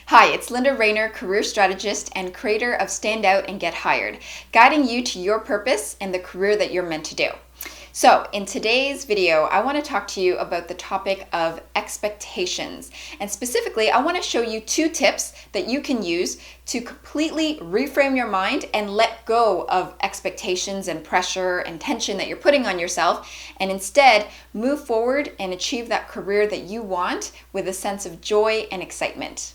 Hi, it's Linda Rayner, career strategist and creator of Stand Out and Get Hired, guiding you to your purpose and the career that you're meant to do. So in today's video, I want to talk to you about the topic of expectations. And specifically, I want to show you 2 tips that you can use to completely reframe your mind and let go of expectations and pressure and tension that you're putting on yourself, and instead move forward and achieve that career that you want with a sense of joy and excitement.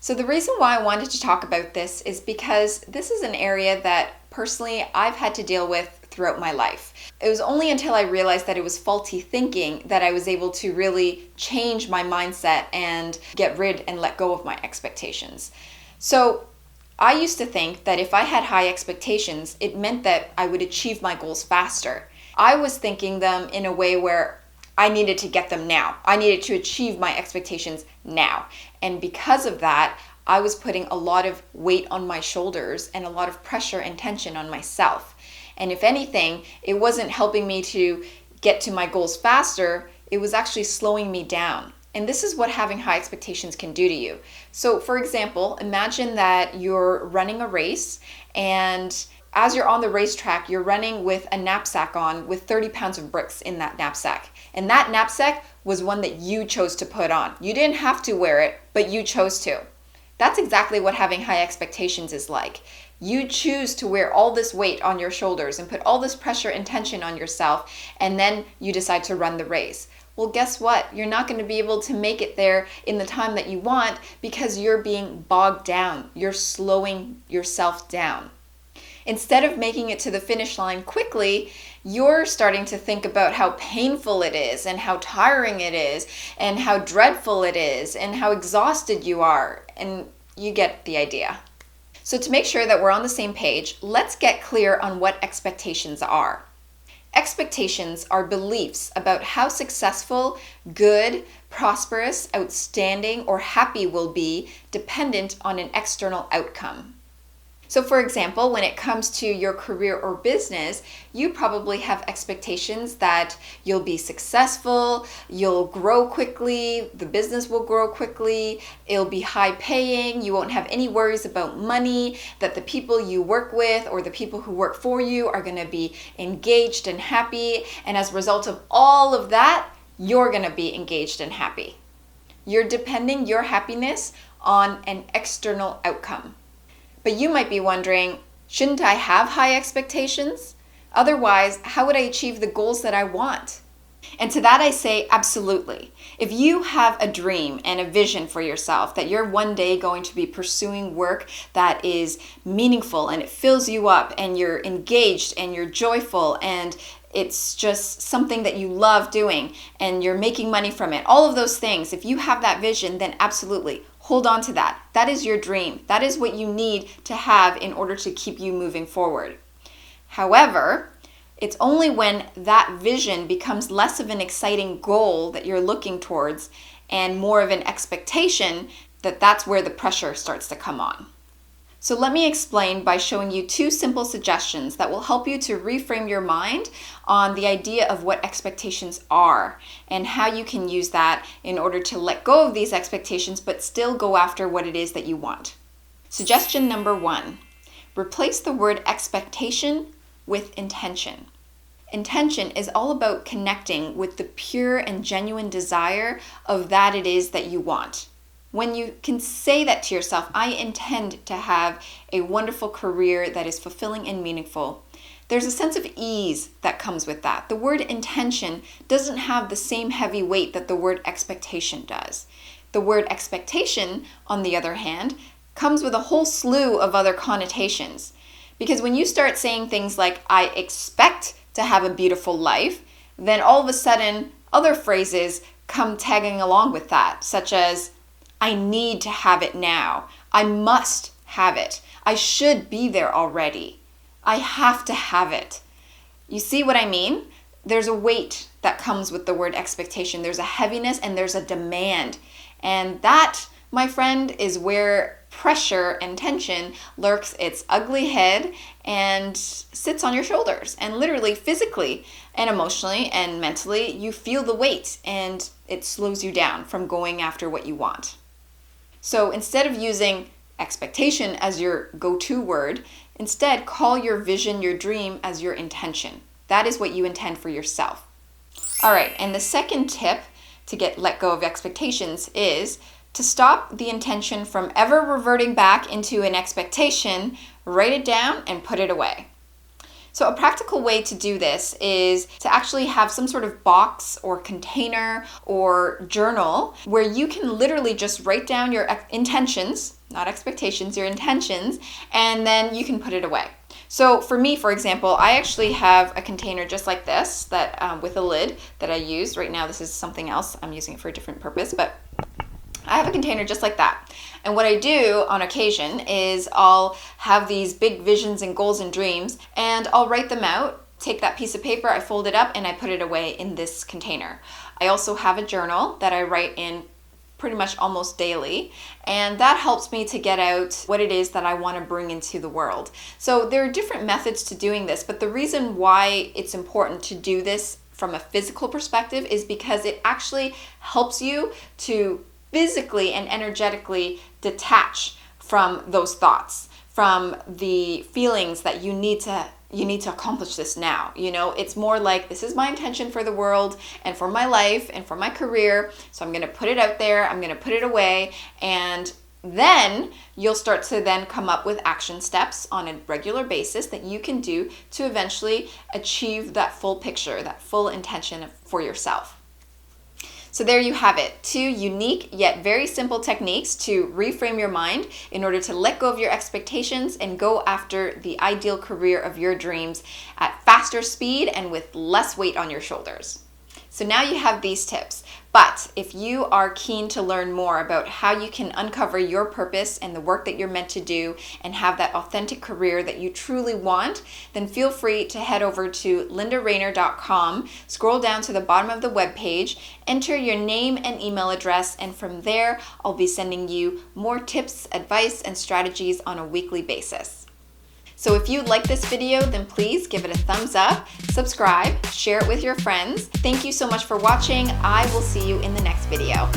So the reason why I wanted to talk about this is because this is an area that personally I've had to deal with throughout my life. It was only until I realized that it was faulty thinking that I was able to really change my mindset and get rid and let go of my expectations. So I used to think that if I had high expectations, it meant that I would achieve my goals faster. I was thinking them in a way where I needed to get them now. I needed to achieve my expectations now. And because of that, I was putting a lot of weight on my shoulders and a lot of pressure and tension on myself. And if anything, it wasn't helping me to get to my goals faster, it was actually slowing me down. And this is what having high expectations can do to you. So for example, imagine that you're running a race, and as you're on the racetrack, you're running with a knapsack on with 30 pounds of bricks in that knapsack. And that knapsack was one that you chose to put on. You didn't have to wear it, but you chose to. That's exactly what having high expectations is like. You choose to wear all this weight on your shoulders and put all this pressure and tension on yourself, and then you decide to run the race. Well, guess what? You're not going to be able to make it there in the time that you want because you're being bogged down. You're slowing yourself down. Instead of making it to the finish line quickly, you're starting to think about how painful it is and how tiring it is and how dreadful it is and how exhausted you are, and you get the idea. So to make sure that we're on the same page, let's get clear on what expectations are. Expectations are beliefs about how successful, good, prosperous, outstanding, or happy we'll be dependent on an external outcome. So for example, when it comes to your career or business, you probably have expectations that you'll be successful, you'll grow quickly, the business will grow quickly, it'll be high paying, you won't have any worries about money, that the people you work with or the people who work for you are going to be engaged and happy, and as a result of all of that, you're going to be engaged and happy. You're depending your happiness on an external outcome. But you might be wondering, shouldn't I have high expectations? Otherwise, how would I achieve the goals that I want? And to that I say, absolutely. If you have a dream and a vision for yourself that you're one day going to be pursuing work that is meaningful and it fills you up and you're engaged and you're joyful and it's just something that you love doing and you're making money from it, all of those things, if you have that vision, then absolutely. Hold on to that. That is your dream. That is what you need to have in order to keep you moving forward. However, it's only when that vision becomes less of an exciting goal that you're looking towards and more of an expectation that that's where the pressure starts to come on. So let me explain by showing you 2 simple suggestions that will help you to reframe your mind on the idea of what expectations are and how you can use that in order to let go of these expectations but still go after what it is that you want. Suggestion number 1, replace the word expectation with intention. Intention is all about connecting with the pure and genuine desire of that it is that you want. When you can say that to yourself, I intend to have a wonderful career that is fulfilling and meaningful, there's a sense of ease that comes with that. The word intention doesn't have the same heavy weight that the word expectation does. The word expectation, on the other hand, comes with a whole slew of other connotations. Because when you start saying things like, I expect to have a beautiful life, then all of a sudden other phrases come tagging along with that, such as, I need to have it now. I must have it. I should be there already. I have to have it. You see what I mean? There's a weight that comes with the word expectation. There's a heaviness and there's a demand. And that, my friend, is where pressure and tension lurks its ugly head and sits on your shoulders. And literally, physically and emotionally and mentally, you feel the weight and it slows you down from going after what you want. So instead of using expectation as your go-to word, instead call your vision, your dream as your intention. That is what you intend for yourself. All right, and the second tip to let go of expectations is to stop the intention from ever reverting back into an expectation. Write it down and put it away. So a practical way to do this is to actually have some sort of box or container or journal where you can literally just write down your intentions, not expectations, your intentions, and then you can put it away. So for me, for example, I actually have a container just like this that with a lid that I use. Right now, this is something else. I'm using it for a different purpose, but I have a container just like that. And what I do on occasion is I'll have these big visions and goals and dreams, and I'll write them out, take that piece of paper, I fold it up, and I put it away in this container. I also have a journal that I write in pretty much almost daily, and that helps me to get out what it is that I want to bring into the world. So there are different methods to doing this, but the reason why it's important to do this from a physical perspective is because it actually helps you to physically and energetically detach from those thoughts, from the feelings that you need to accomplish this now. You know, it's more like, this is my intention for the world and for my life and for my career. So I'm going to put it out there, I'm going to put it away, and then you'll start to then come up with action steps on a regular basis that you can do to eventually achieve that full picture, that full intention for yourself. So there you have it, 2 unique yet very simple techniques to reframe your mind in order to let go of your expectations and go after the ideal career of your dreams at faster speed and with less weight on your shoulders. So now you have these tips, but if you are keen to learn more about how you can uncover your purpose and the work that you're meant to do and have that authentic career that you truly want, then feel free to head over to lindarainer.com, scroll down to the bottom of the webpage, enter your name and email address, and from there, I'll be sending you more tips, advice, and strategies on a weekly basis. So if you like this video, then please give it a thumbs up, subscribe, share it with your friends. Thank you so much for watching. I will see you in the next video.